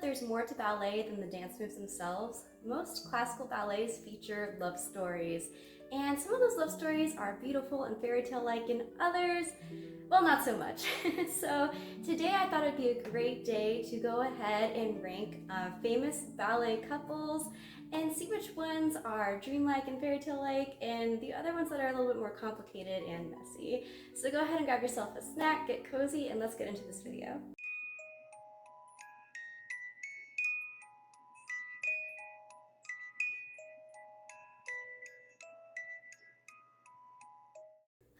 there's more to ballet than the dance moves themselves, most classical ballets feature love stories. And some of those love stories are beautiful and fairy tale-like, and others, well, not so much. So today I thought it'd be a great day to go ahead and rank famous ballet couples and see which ones are dreamlike and fairy tale-like and the other ones that are a little bit more complicated and messy. So go ahead and grab yourself a snack, get cozy, and let's get into this video.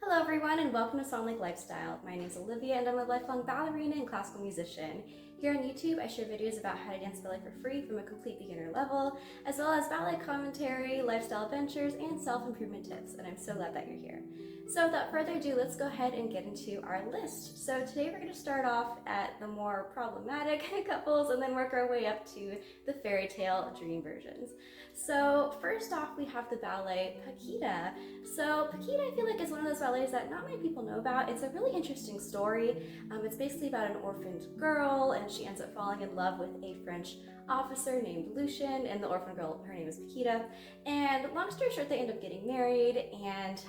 Hello everyone and welcome to Swan Lake Lifestyle. My name is Olivia and I'm a lifelong ballerina and classical musician. Here on YouTube I share videos about how to dance ballet for free from a complete beginner level, as well as ballet commentary, lifestyle adventures, and self-improvement tips, and I'm so glad that you're here. So without further ado, let's go ahead and get into our list. So today we're going to start off at the more problematic couples and then work our way up to the fairy tale dream versions. So first off we have the ballet Paquita. So Paquita I feel like is one of those ballets that not many people know about. It's a really interesting story. It's basically about an orphaned girl and she ends up falling in love with a French officer named Lucien, and the orphan girl, her name is Paquita. And long story short, they end up getting married, and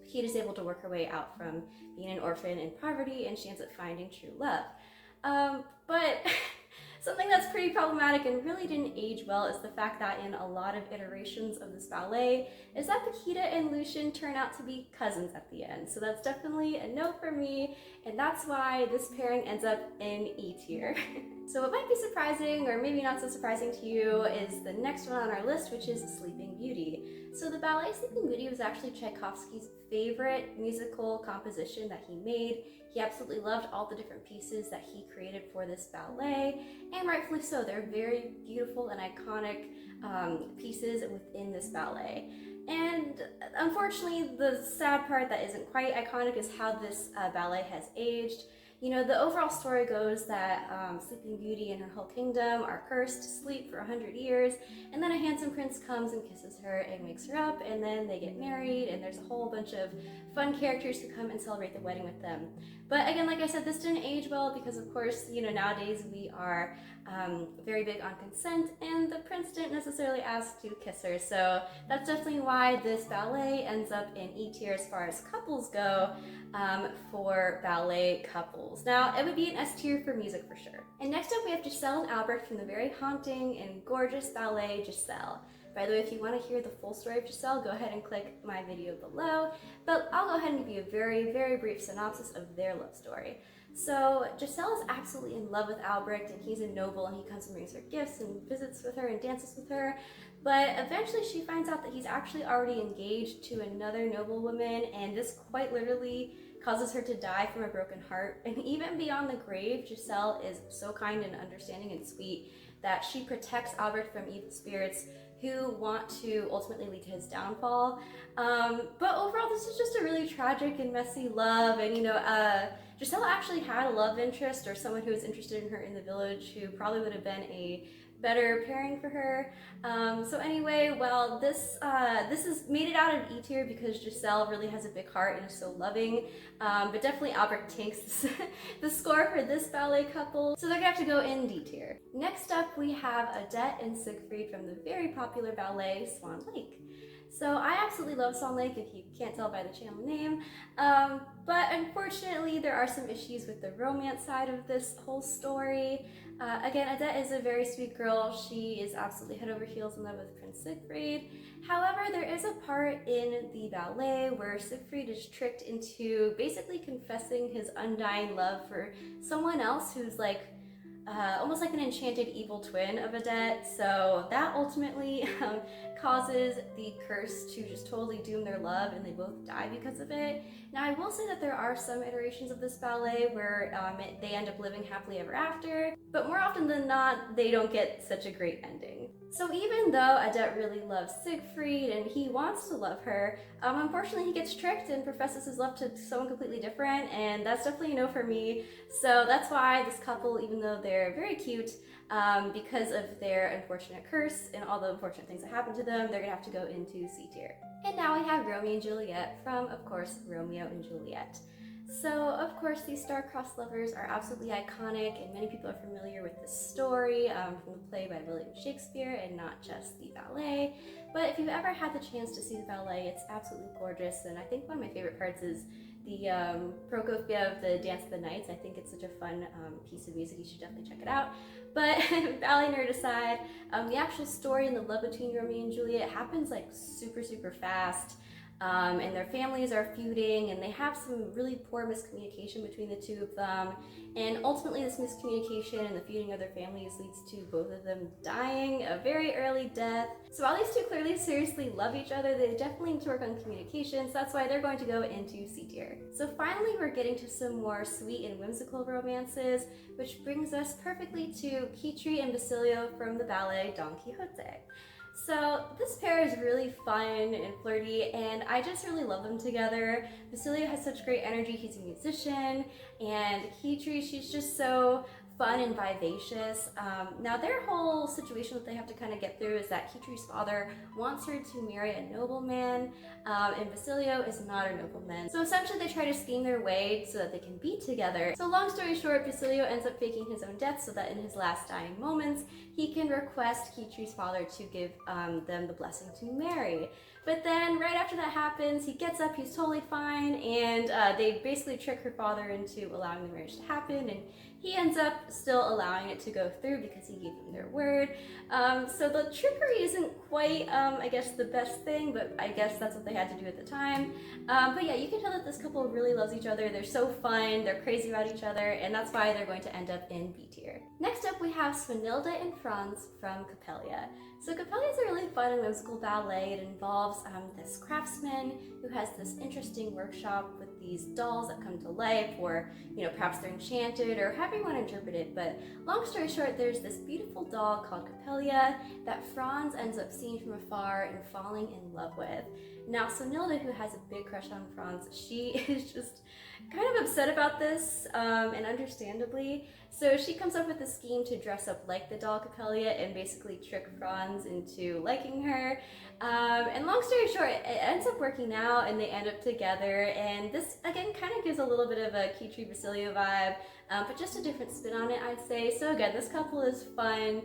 Paquita's able to work her way out from being an orphan in poverty, and she ends up finding true love. But something that's pretty problematic and really didn't age well is the fact that in a lot of iterations of this ballet is that Paquita and Lucien turn out to be cousins at the end. So that's definitely a no for me, and that's why this pairing ends up in E tier. So what might be surprising, or maybe not so surprising to you, is the next one on our list, which is Sleeping Beauty. So the ballet Sleeping Beauty was actually Tchaikovsky's favorite musical composition that he made. He absolutely loved all the different pieces that he created for this ballet, and rightfully so. They're very beautiful and iconic pieces within this ballet. And unfortunately, the sad part that isn't quite iconic is how this ballet has aged. You know, the overall story goes that Sleeping Beauty and her whole kingdom are cursed to sleep for 100 years, and then a handsome prince comes and kisses her and wakes her up, and then they get married, and there's a whole bunch of fun characters who come and celebrate the wedding with them. But again, like I said, this didn't age well because, of course, you know, nowadays we are very big on consent, and the prince didn't necessarily ask to kiss her. So that's definitely why this ballet ends up in E tier as far as couples go for ballet couples. Now, it would be an S tier for music for sure. And next up we have Giselle and Albert from the very haunting and gorgeous ballet Giselle. By the way, if you want to hear the full story of Giselle, go ahead and click my video below, but I'll go ahead and give you a very, very brief synopsis of their love story. So Giselle is absolutely in love with Albrecht, and he's a noble, and he comes and brings her gifts and visits with her and dances with her. But eventually she finds out that he's actually already engaged to another noblewoman, and this quite literally causes her to die from a broken heart. And even beyond the grave, Giselle is so kind and understanding and sweet that she protects Albert from evil spirits who want to ultimately lead to his downfall. But overall, this is just a really tragic and messy love. And you know, Giselle actually had a love interest, or someone who was interested in her in the village, who probably would have been a better pairing for her. So anyway, well, this has made it out of E tier because Giselle really has a big heart and is so loving. But definitely Albert takes the score for this ballet couple, so they're gonna have to go in D tier. Next up, we have Odette and Siegfried from the very popular ballet Swan Lake. So I absolutely love Swan Lake, if you can't tell by the channel name, but unfortunately there are some issues with the romance side of this whole story. Again, Odette is a very sweet girl. She is absolutely head over heels in love with Prince Siegfried. However, there is a part in the ballet where Siegfried is tricked into basically confessing his undying love for someone else who's like almost like an enchanted evil twin of Odette. So that ultimately causes the curse to just totally doom their love, and they both die because of it. Now, I will say that there are some iterations of this ballet where they end up living happily ever after, but more often than not, they don't get such a great ending. So even though Odette really loves Siegfried and he wants to love her, unfortunately he gets tricked and professes his love to someone completely different, and that's definitely a no for me. So that's why this couple, even though they're very cute, because of their unfortunate curse and all the unfortunate things that happen to them, they're gonna have to go into C tier. And now we have Romeo and Juliet from, of course, Romeo and Juliet. So, of course, these star-crossed lovers are absolutely iconic, and many people are familiar with this story from the play by William Shakespeare and not just the ballet. But if you've ever had the chance to see the ballet, it's absolutely gorgeous, and I think one of my favorite parts is the Prokofiev of the Dance of the Nights. I think it's such a fun piece of music. You should definitely check it out. But ballet nerd aside, the actual story and the love between Romeo and Juliet happens like super fast. And their families are feuding, and they have some really poor miscommunication between the two of them. And ultimately, this miscommunication and the feuding of their families leads to both of them dying a very early death. So while these two clearly seriously love each other, they definitely need to work on communication, so that's why they're going to go into C tier. So finally, we're getting to some more sweet and whimsical romances, which brings us perfectly to Kitri and Basilio from the ballet Don Quixote. So this pair is really fun and flirty, and I just really love them together. Basilio has such great energy, he's a musician, and Kitri, she's just so fun and vivacious. Now their whole situation that they have to kind of get through is that Kitri's father wants her to marry a nobleman, and Basilio is not a nobleman. So essentially they try to scheme their way so that they can be together. So long story short, Basilio ends up faking his own death so that in his last dying moments, he can request Kitri's father to give them the blessing to marry. But then right after that happens, he gets up, he's totally fine, and they basically trick her father into allowing the marriage to happen, and he ends up still allowing it to go through because he gave them their word. So the trickery isn't quite, I guess, the best thing, but I guess that's what they had to do at the time. But yeah, you can tell that this couple really loves each other. They're so fun, they're crazy about each other, and that's why they're going to end up in B tier. Next up, we have Swanilda and Franz from Coppelia. So Coppelia is a really fun and whimsical ballet. It involves this craftsman who has this interesting workshop with these dolls that come to life, or perhaps they're enchanted, or however you want to interpret it. But long story short, there's this beautiful doll called Coppelia that Franz ends up seeing from afar and falling in love with. Now Swanilda, who has a big crush on Franz, she is just kind of upset about this, and understandably. So she comes up with a scheme to dress up like the doll Coppelia and basically trick Franz into liking her. And long story short, it ends up working out and they end up together. And this, again, kind of gives a little bit of a Kitri Basilio vibe, but just a different spin on it, I'd say. So again, this couple is fun.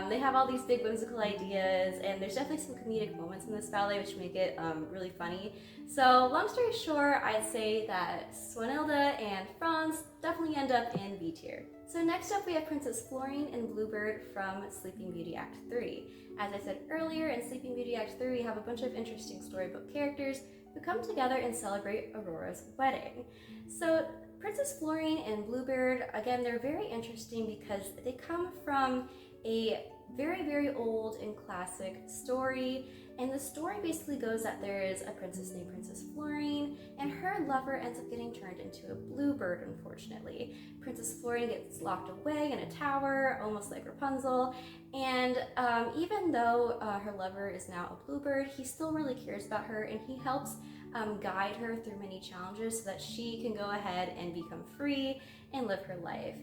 They have all these big whimsical ideas, and there's definitely some comedic moments in this ballet which make it really funny. So long story short, I'd say that Swanilda and Franz definitely end up in B tier. So next up we have Princess Florine and Bluebird from Sleeping Beauty Act 3. As I said earlier, in Sleeping Beauty Act 3 we have a bunch of interesting storybook characters who come together and celebrate Aurora's wedding. So Princess Florine and Bluebird, again, they're very interesting because they come from a very old and classic story, and the story basically goes that there is a princess named Princess Florine, and her lover ends up getting turned into a bluebird, unfortunately. Princess Florine gets locked away in a tower, almost like Rapunzel, and even though her lover is now a bluebird, he still really cares about her, and he helps guide her through many challenges so that she can go ahead and become free and live her life.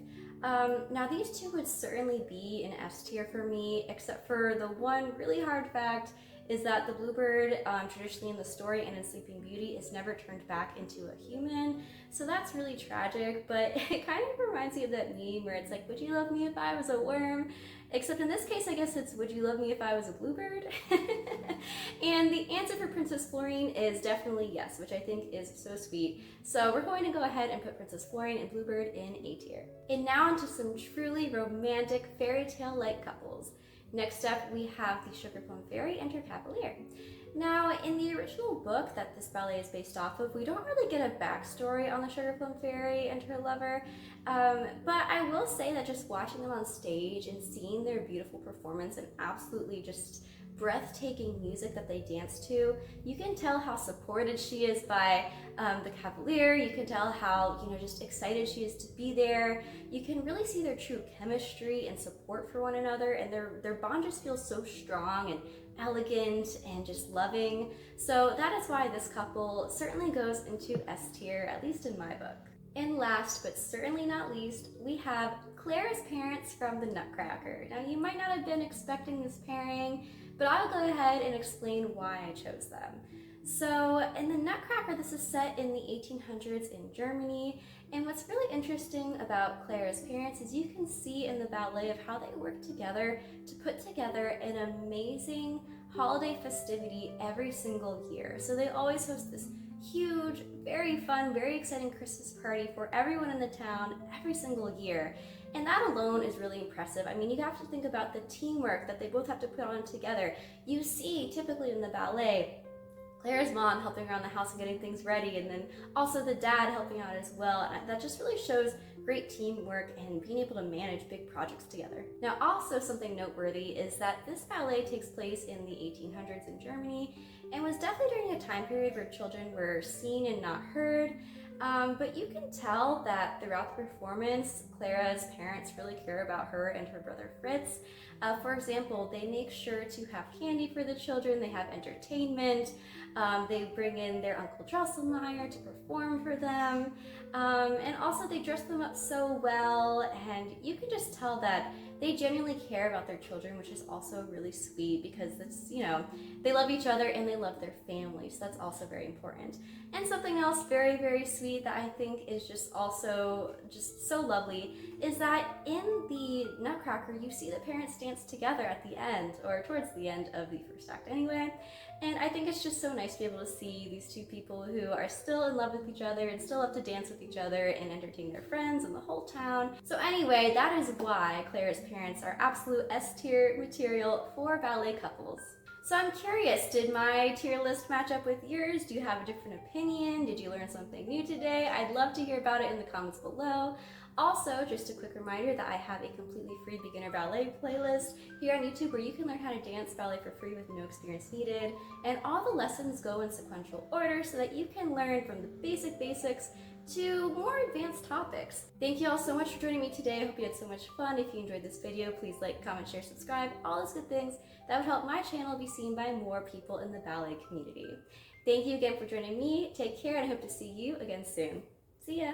Now these two would certainly be an S tier for me, except for the one really hard fact is that the bluebird, traditionally in the story and in Sleeping Beauty, is never turned back into a human. So that's really tragic, but it kind of reminds me of that meme where it's like, would you love me if I was a worm? Except in this case, I guess it's, would you love me if I was a bluebird? And the answer for Princess Florine is definitely yes, which I think is so sweet. So we're going to go ahead and put Princess Florine and Bluebird in A tier. And now onto some truly romantic fairy tale-like couples. Next up, we have the Sugar Plum Fairy and her Cavalier. Now, in the original book that this ballet is based off of, we don't really get a backstory on the Sugar Plum Fairy and her lover, but I will say that just watching them on stage and seeing their beautiful performance and absolutely just breathtaking music that they dance to, you can tell how supported she is by the Cavalier. You can tell how, just excited she is to be there. You can really see their true chemistry and support for one another, and their bond just feels so strong and elegant and just loving. So that is why this couple certainly goes into S tier, at least in my book. And last, but certainly not least, we have Claire's parents from the Nutcracker. Now, you might not have been expecting this pairing, but I'll go ahead and explain why I chose them. So in the Nutcracker, this is set in the 1800s in Germany. And what's really interesting about Clara's parents is you can see in the ballet of how they work together to put together an amazing holiday festivity every single year. So they always host this huge, very fun, very exciting Christmas party for everyone in the town every single year. And that alone is really impressive. I mean, you have to think about the teamwork that they both have to put on together. You see, typically in the ballet, Clara's mom helping around the house and getting things ready, and then also the dad helping out as well. And that just really shows great teamwork and being able to manage big projects together. Now, also something noteworthy is that this ballet takes place in the 1800s in Germany and was definitely during a time period where children were seen and not heard. But you can tell that throughout the performance, Clara's parents really care about her and her brother Fritz. For example, they make sure to have candy for the children, they have entertainment, they bring in their Uncle Drosselmeyer to perform for them, and also they dress them up so well, and you can just tell that they genuinely care about their children, which is also really sweet because it's, you know, they love each other and they love their family, so that's also very important. And something else very, very sweet that I think is just also just so lovely is that in the Nutcracker, you see the parents dance together at the end, or towards the end of the first act anyway. And I think it's just so nice to be able to see these two people who are still in love with each other and still love to dance with each other and entertain their friends and the whole town. So anyway, that is why Clara's parents are absolute S-tier material for ballet couples. So I'm curious, did my tier list match up with yours? Do you have a different opinion? Did you learn something new today? I'd love to hear about it in the comments below. Also, just a quick reminder that I have a completely free beginner ballet playlist here on YouTube where you can learn how to dance ballet for free with no experience needed. And all the lessons go in sequential order so that you can learn from the basics to more advanced topics. Thank you all so much for joining me today. I hope you had so much fun. If you enjoyed this video, please like, comment, share, subscribe, all those good things. That would help my channel be seen by more people in the ballet community. Thank you again for joining me. Take care and I hope to see you again soon. See ya!